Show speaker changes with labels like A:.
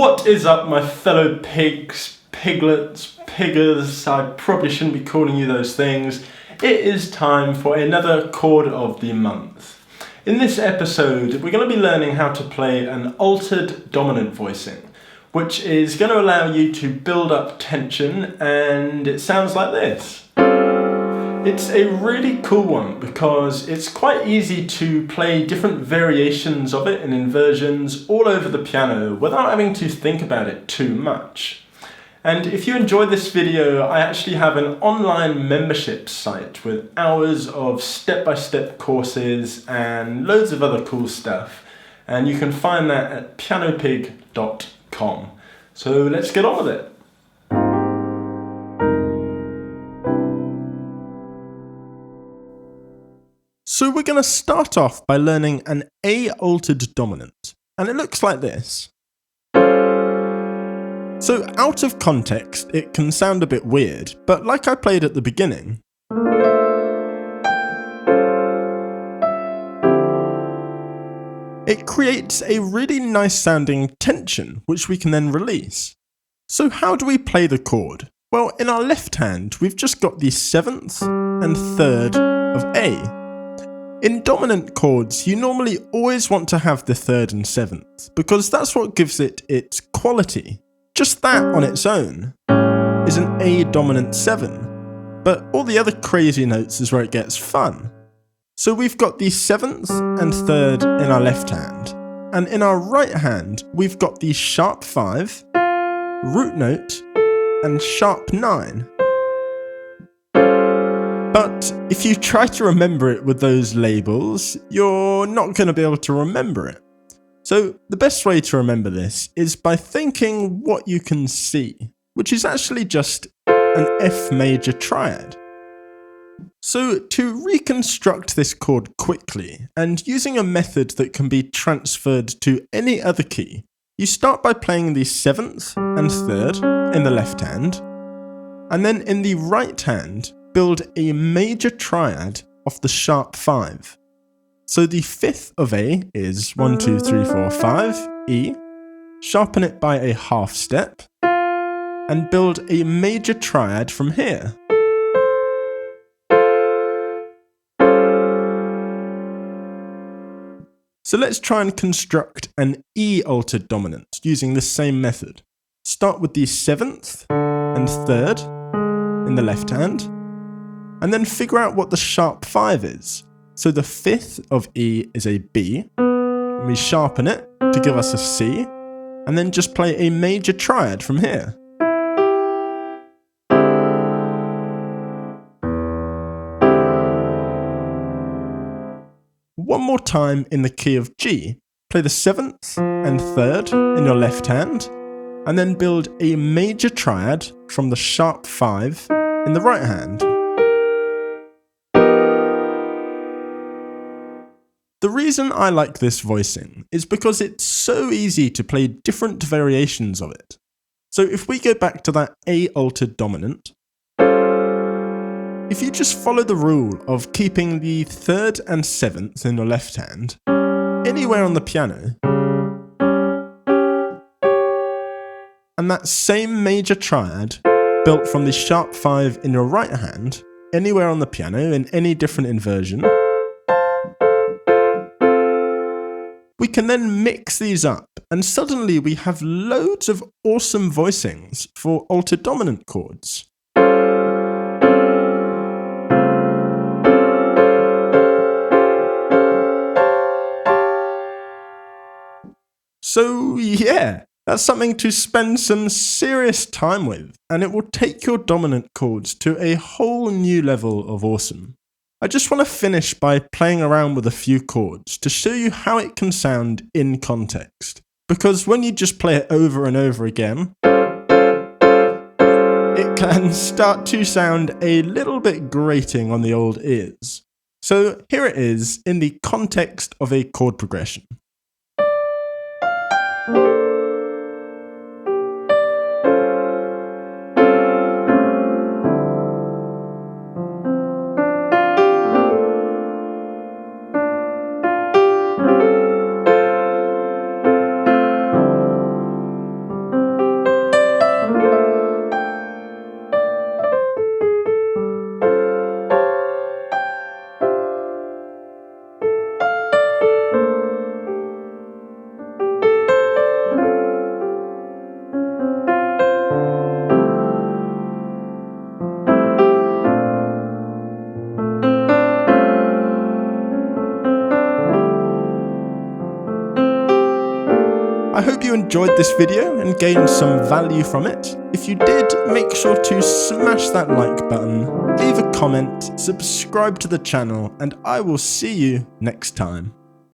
A: What is up, my fellow pigs, piglets, piggers? I probably shouldn't be calling you those things. It is time for another chord of the month. In this episode, we're going to be learning how to play an altered dominant voicing, which is going to allow you to build up tension, and it sounds like this. It's a really cool one because it's quite easy to play different variations of it and inversions all over the piano without having to think about it too much. And if you enjoyed this video, I actually have an online membership site with hours of step-by-step courses and loads of other cool stuff. And you can find that at PianoPig.com. So let's get on with it. So we're going to start off by learning an A altered dominant, and it looks like this. So out of context, it can sound a bit weird, but like I played at the beginning, it creates a really nice sounding tension, which we can then release. So how do we play the chord? Well, in our left hand, we've just got the 7th and 3rd of A. In dominant chords, you normally always want to have the 3rd and 7th, because that's what gives it its quality. Just that on its own is an A dominant 7, but all the other crazy notes is where it gets fun. So we've got the 7th and 3rd in our left hand, and in our right hand, we've got the sharp 5, root note, and sharp 9. But if you try to remember it with those labels, you're not going to be able to remember it. So the best way to remember this is by thinking what you can see, which is actually just an F major triad. So to reconstruct this chord quickly, and using a method that can be transferred to any other key, you start by playing the 7th and 3rd in the left hand, and then in the right hand, build a major triad of the sharp 5. So the 5th of A is 1, 2, 3, 4, 5, E, sharpen it by a half step, and build a major triad from here. So let's try and construct an E altered dominant using the same method. Start with the 7th and 3rd in the left hand, and then figure out what the sharp 5 is. So the 5th of E is a B, and we sharpen it to give us a C, and then just play a major triad from here. One more time in the key of G. Play the 7th and 3rd in your left hand, and then build a major triad from the sharp 5 in the right hand. The reason I like this voicing is because it's so easy to play different variations of it. So if we go back to that A altered dominant, if you just follow the rule of keeping the 3rd and 7th in your left hand, anywhere on the piano, and that same major triad built from the sharp 5 in your right hand, anywhere on the piano in any different inversion, we can then mix these up, and suddenly we have loads of awesome voicings for altered dominant chords. So yeah, that's something to spend some serious time with, and it will take your dominant chords to a whole new level of awesome. I just want to finish by playing around with a few chords to show you how it can sound in context. Because when you just play it over and over again, it can start to sound a little bit grating on the old ears. So here it is in the context of a chord progression. I hope you enjoyed this video and gained some value from it. If you did, make sure to smash that like button, leave a comment, subscribe to the channel, and I will see you next time.